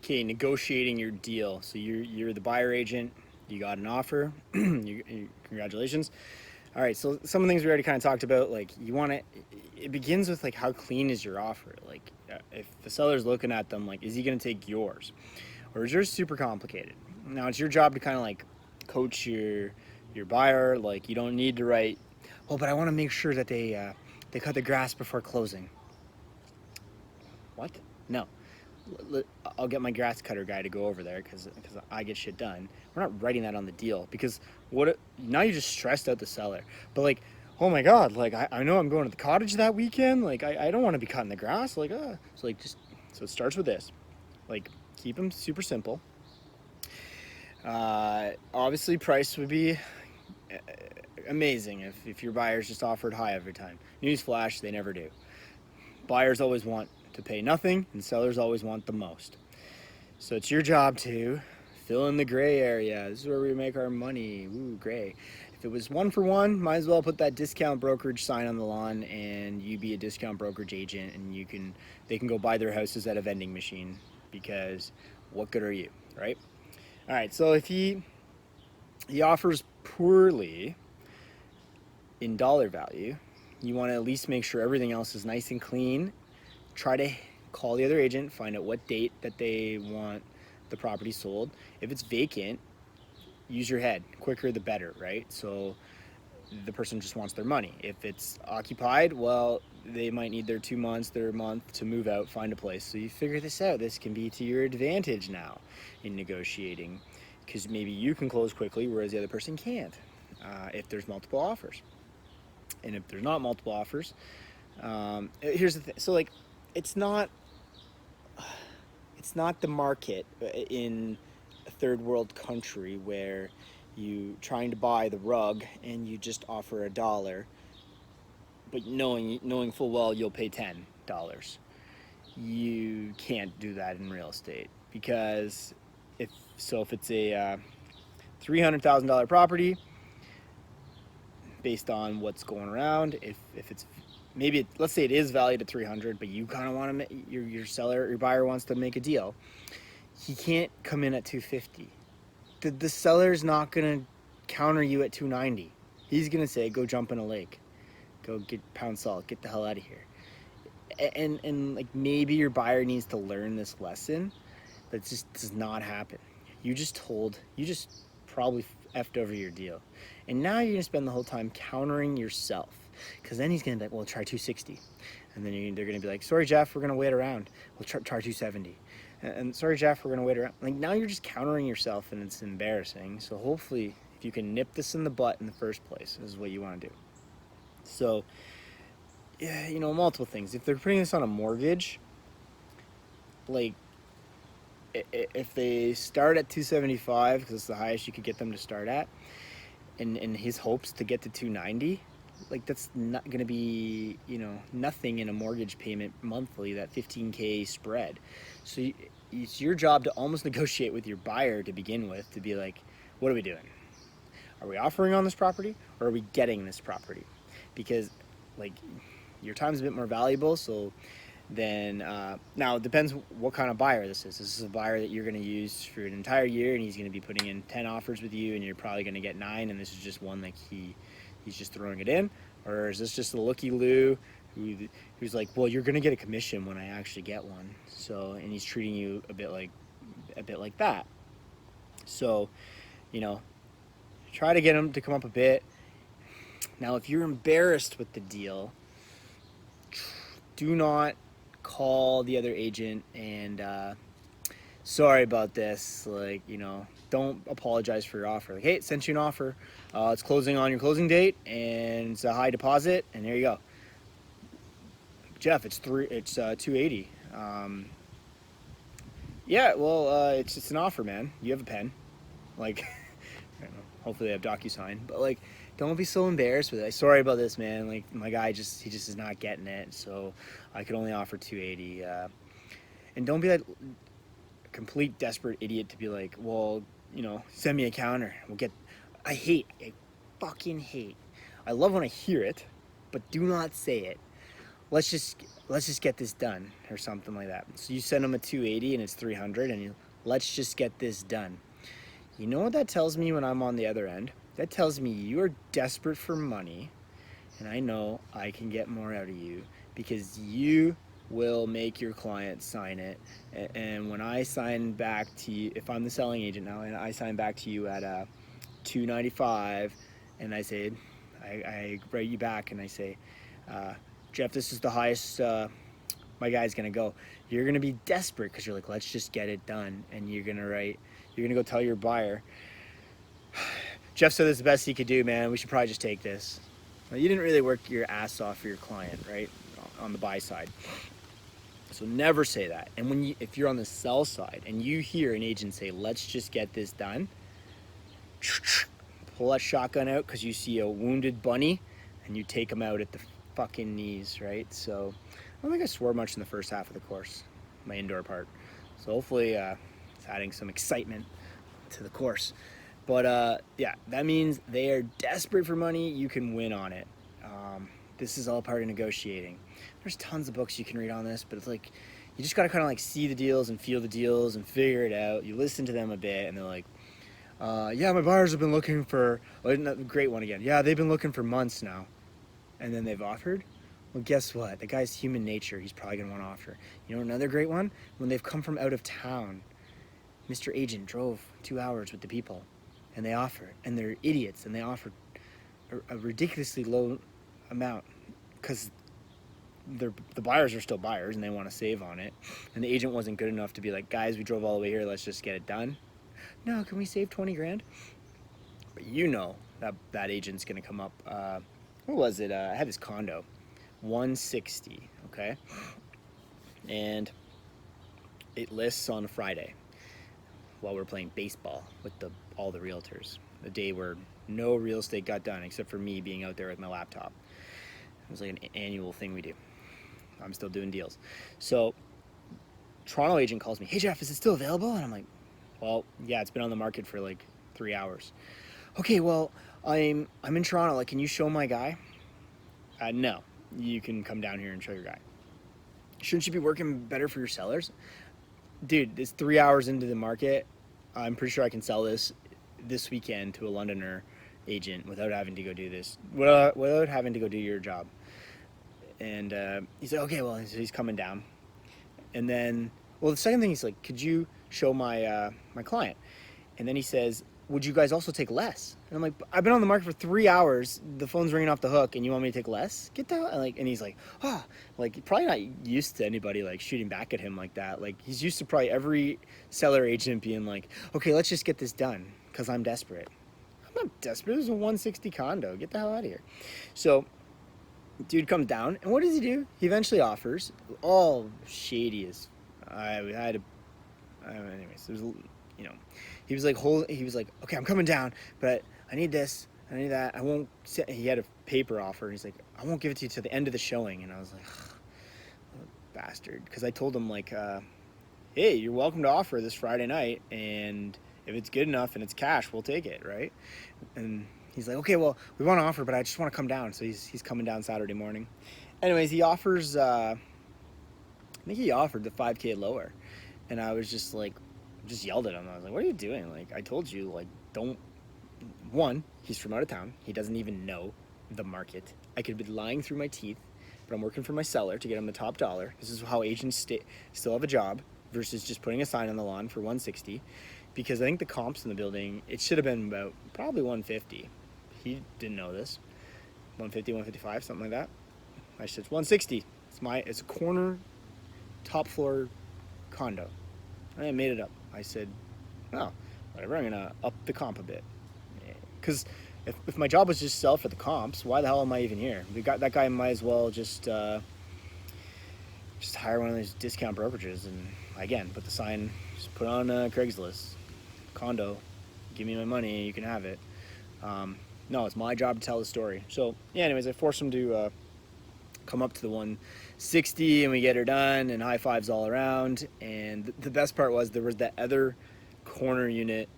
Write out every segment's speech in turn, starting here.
Okay, negotiating your deal. So you're the buyer agent. You got an offer. Congratulations. All right. So some of the things we already kind of talked about. Like you want to. It begins with like how clean is your offer. Like if the seller's looking at them, like is he going to take yours, or is yours super complicated? Now it's your job to kind of like coach your buyer. Like you don't need to write. Oh, but I want to make sure that they cut the grass before closing. What? No. I'll get my grass cutter guy to go over there because I get shit done. We're not writing that on the deal because now you just stressed out the seller. But like, oh my god, like I know I'm going to the cottage that weekend. Like I don't want to be cutting the grass. Like so like just so it starts with this. Like keep them super simple. Obviously, price would be amazing if your buyers just offered high every time. Newsflash, they never do. Buyers always want to pay nothing, and sellers always want the most. So it's your job to fill in the gray area. This is where we make our money. Ooh, gray. If it was one for one, might as well put that discount brokerage sign on the lawn, and you be a discount brokerage agent, and they can go buy their houses at a vending machine because what good are you, right? All right. So if he offers poorly in dollar value, you want to at least make sure everything else is nice and clean. Try to call the other agent, find out what date that they want the property sold. If it's vacant, use your head. Quicker the better, right? So the person just wants their money. If it's occupied, well, they might need their 2 months, their month to move out, find a place. So you figure this out. This can be to your advantage now in negotiating because maybe you can close quickly whereas the other person can't if there's multiple offers. And if there's not multiple offers, here's the thing. So like, it's not the market in a third world country where you trying to buy the rug and you just offer $1, but knowing full well you'll pay $10. You can't do that in real estate because if it's a $300,000 property, based on what's going around, if it's maybe let's say it is valued at 300, but you kind of want to your seller, your buyer wants to make a deal, he can't come in at 250. The seller's not gonna counter you at 290. He's gonna say, go jump in a lake, go get pound salt, get the hell out of here. And like maybe your buyer needs to learn this lesson. That just does not happen. You just probably effed over your deal, and now you're gonna spend the whole time countering yourself, because then he's gonna be like, well, try 260, and then they're gonna be like, sorry Jeff, we're gonna wait around. We'll try 270, and sorry Jeff, we're gonna wait around. Like now you're just countering yourself, and it's embarrassing. So hopefully, if you can nip this in the butt in the first place, is what you want to do. So yeah, multiple things. If they're putting this on a mortgage, like if they start at 275 because it's the highest you could get them to start at, and his hopes to get to 290, like that's not going to be nothing in a mortgage payment monthly, that 15K spread. So it's your job to almost negotiate with your buyer to begin with, to be like, what are we doing? Are we offering on this property, or are we getting this property? Because like your time's a bit more valuable. So then now it depends what kind of buyer this is. This is a buyer that you're going to use for an entire year, and he's going to be putting in 10 offers with you, and you're probably going to get 9, and this is just one like he's just throwing it in? Or is this just a looky-loo who's like, well, you're going to get a commission when I actually get one, so, and he's treating you a bit like that. So try to get him to come up a bit. Now if you're embarrassed with the deal, do not call the other agent and sorry about this, like don't apologize for your offer. Like, hey, sent you an offer, it's closing on your closing date, and it's a high deposit, and there you go. Jeff, it's 280. Yeah, well, it's just an offer, man. You have a pen, like I don't know, hopefully they have DocuSign, but like, don't be so embarrassed with it. Like, sorry about this, man. Like, my guy he just is not getting it, so I could only offer 280. And don't be that complete desperate idiot to be like, well, send me a counter. I fucking hate. I love when I hear it, but do not say it. Let's just let's just get this done, or something like that. So you send them a 280 and it's 300, and you, let's just get this done. You know what that tells me when I'm on the other end? That tells me you are desperate for money, and I know I can get more out of you because you will make your client sign it. And when I sign back to you, if I'm the selling agent now, and I sign back to you at 295, and I say, I write you back and I say, Jeff, this is the highest my guy's gonna go. You're gonna be desperate because you're like, let's just get it done, and you're gonna go tell your buyer, Jeff said this is the best he could do, man. We should probably just take this. Well, you didn't really work your ass off for your client, right? On the buy side. So never say that. And if you're on the sell side and you hear an agent say, let's just get this done, pull that shotgun out because you see a wounded bunny and you take him out at the fucking knees, right? So I don't think I swore much in the first half of the course, my indoor part. So hopefully it's adding some excitement to the course. But yeah, that means they are desperate for money. You can win on it. This is all part of negotiating. There's tons of books you can read on this, but it's like, you just gotta kind of like see the deals and feel the deals and figure it out. You listen to them a bit and they're like, yeah, my buyers have been looking for, great one again. Yeah, they've been looking for months now. And then they've offered. Well, guess what? The guy's human nature. He's probably gonna want to offer. You know another great one? When they've come from out of town. Mr. Agent drove 2 hours with the people and they offer, and they're idiots, and they offered a ridiculously low amount because the buyers are still buyers and they want to save on it, and the agent wasn't good enough to be like, guys, we drove all the way here, let's just get it done. No, can we save 20 grand? But you know that agent's gonna come up, what was it, I had this condo, 160, okay, and it lists on a Friday while we're playing baseball with all the realtors, the day where no real estate got done except for me being out there with my laptop. It was like an annual thing we do. I'm still doing deals. So Toronto agent calls me, hey Jeff, is it still available? And I'm like, well, yeah, it's been on the market for like 3 hours. Okay, well, I'm in Toronto, like, can you show my guy? No, you can come down here and show your guy. Shouldn't you be working better for your sellers? Dude, it's 3 hours into the market. I'm pretty sure I can sell this weekend to a Londoner agent without having to go do this, without having to go do your job. And he said, okay, well, he's coming down. And then, well, the second thing, he's like, could you show my my client? And then he says, would you guys also take less? And I'm like, I've been on the market for 3 hours. The phone's ringing off the hook, and you want me to take less? Get that? And he's like, like, probably not used to anybody like shooting back at him like that. Like, he's used to probably every seller agent being like, okay, let's just get this done because I'm desperate. I'm not desperate. This is a 160 condo. Get the hell out of here. So, dude comes down, and what does he do? He eventually offers. All shady as anyways, it was, you know, he was like, okay, I'm coming down, but I need this, I need that. I won't. He had a paper offer, and he's like, I won't give it to you till the end of the showing. And I was like, bastard, because I told him like, hey, you're welcome to offer this Friday night, and if it's good enough and it's cash, we'll take it, right? And he's like, okay, well, we want to offer, but I just want to come down. So he's coming down Saturday morning. Anyways, he offers, I think he offered the 5K lower, and I was just like, just yelled at him. I was like, what are you doing? Like, I told you, like, don't. One, he's from out of town. He doesn't even know the market. I could be lying through my teeth, but I'm working for my seller to get him the top dollar. This is how agents still have a job versus just putting a sign on the lawn for 160, because I think the comps in the building, it should have been about probably 150. He didn't know this. 150, 155, something like that. I said, it's 160. It's a corner, top floor condo. I made it up. I said, oh, whatever, I'm gonna up the comp a bit. Because if my job was just sell for the comps, why the hell am I even here? That guy might as well just hire one of these discount brokerages and, again, put the sign, just put on Craigslist, condo, give me my money, you can have it. No, it's my job to tell the story. So, yeah, anyways, I forced him to come up to the 160, and we get her done, and high fives all around. And the best part was there was that other corner unit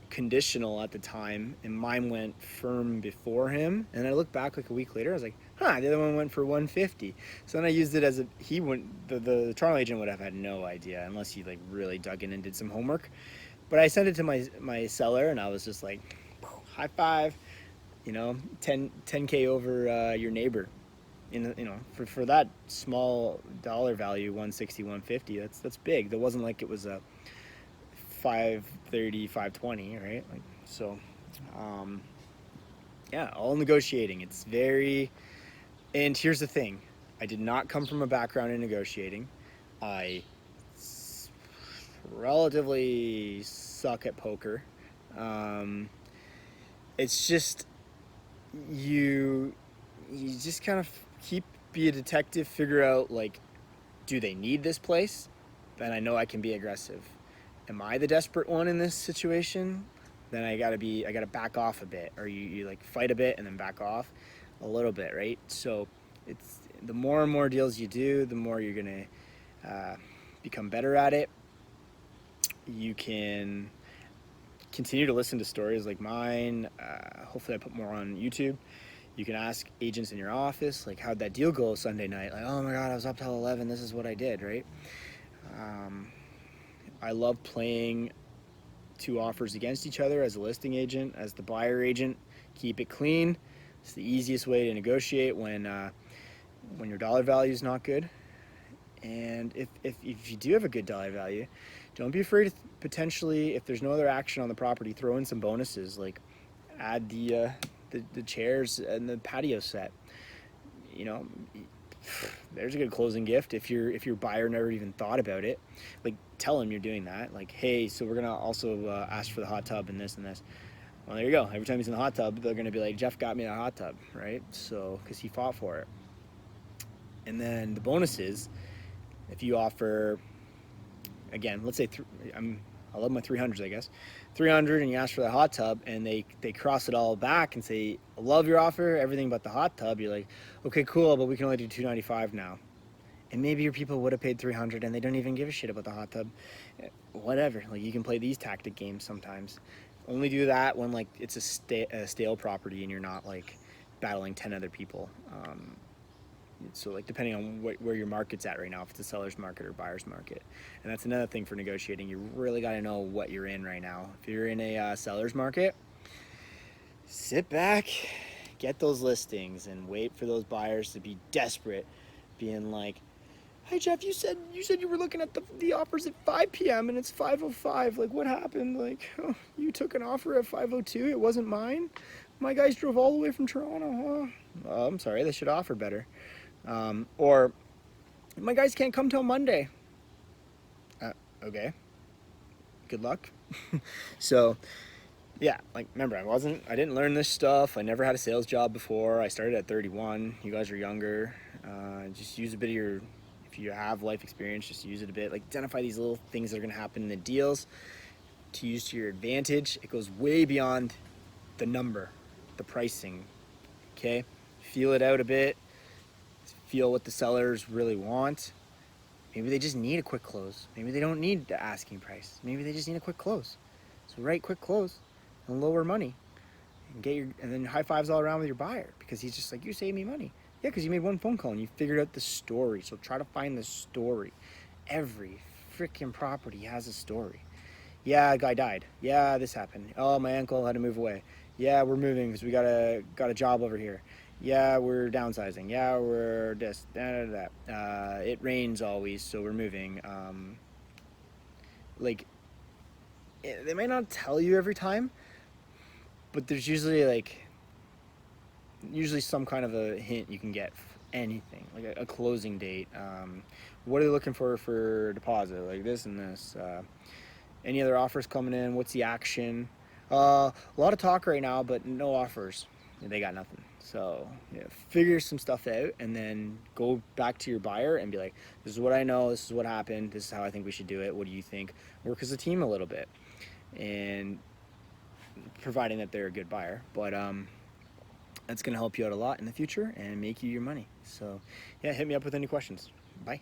conditional at the time, and mine went firm before him. And I looked back like a week later, I was like, The other one went for 150. So then I used it as the Toronto agent would have had no idea unless he like really dug in and did some homework. But I sent it to my seller, and I was just like, high five, 10K over your neighbor. For that small dollar value, 160, 150, that's big. That wasn't like it was a 530, 520, right? Like, so, all negotiating. It's very, and here's the thing. I did not come from a background in negotiating. I relatively suck at poker. It's just, you just kind of be a detective, figure out like, do they need this place? Then I know I can be aggressive. Am I the desperate one in this situation? Then I gotta back off a bit, or you like fight a bit and then back off a little bit, right? So it's the more and more deals you do, the more you're gonna become better at it. You can continue to listen to stories like mine. Hopefully I put more on YouTube. You can ask agents in your office, like, how'd that deal go Sunday night? Like, oh my God, I was up till 11. This is what I did, right? I love playing two offers against each other as a listing agent, as the buyer agent. Keep it clean. It's the easiest way to negotiate when your dollar value is not good. And if you do have a good dollar value, don't be afraid to potentially, if there's no other action on the property, throw in some bonuses, like add the chairs and the patio set. There's a good closing gift if your buyer never even thought about it. Like, tell them you're doing that. Like, hey, so we're gonna also ask for the hot tub and this and this. Well, there you go. Every time he's in the hot tub, they're gonna be like, Jeff got me a hot tub, right? So, because he fought for it. And then the bonuses, if you offer, again, let's say I love my 300s, I guess. 300, and you ask for the hot tub, and they cross it all back and say, I love your offer, everything but the hot tub. You're like, okay, cool, but we can only do 295 now. And maybe your people would have paid 300 and they don't even give a shit about the hot tub. Whatever. Like, you can play these tactic games sometimes. Only do that when like it's a stale property and you're not like battling 10 other people. So like, depending on where your market's at right now, if it's a seller's market or buyer's market. And that's another thing for negotiating. You really got to know what you're in right now. If you're in a seller's market, sit back, get those listings, and wait for those buyers to be desperate, being like, hey Jeff, you said you were looking at the offers at 5 p.m. and it's 5:05. Like, what happened? Like, oh, you took an offer at 5:02. It wasn't mine. My guys drove all the way from Toronto. Oh, I'm sorry. They should offer better. Or my guys can't come till Monday. Okay. Good luck. So, yeah, like, remember, I didn't learn this stuff. I never had a sales job before. I started at 31. You guys are younger. Just use a bit of if you have life experience, just use it a bit. Like, identify these little things that are going to happen in the deals to use to your advantage. It goes way beyond the number, the pricing. Okay? Feel it out a bit. Feel what the sellers really want. Maybe they just need a quick close. Maybe they don't need the asking price. Maybe they just need a quick close. So write quick close and lower money, and then high fives all around with your buyer, because he's just like, you saved me money. Yeah, because you made one phone call and you figured out the story. So try to find the story. Every freaking property has a story. Yeah, a guy died. Yeah, this happened. Oh, my uncle had to move away. Yeah, we're moving because we got a job over here. Yeah, we're downsizing. Yeah, we're this, that. It rains always, so we're moving. They might not tell you every time, but there's usually some kind of a hint you can get. Anything, like a closing date. What are they looking for deposit? Like this and this. Any other offers coming in? What's the action? A lot of talk right now, but no offers. They got nothing. So figure some stuff out, and then go back to your buyer and be like, this is what I know, this is what happened, this is how I think we should do it, what do you think? Work as a team a little bit, and providing that they're a good buyer. But that's going to help you out a lot in the future and make you your money. So yeah, hit me up with any questions. Bye.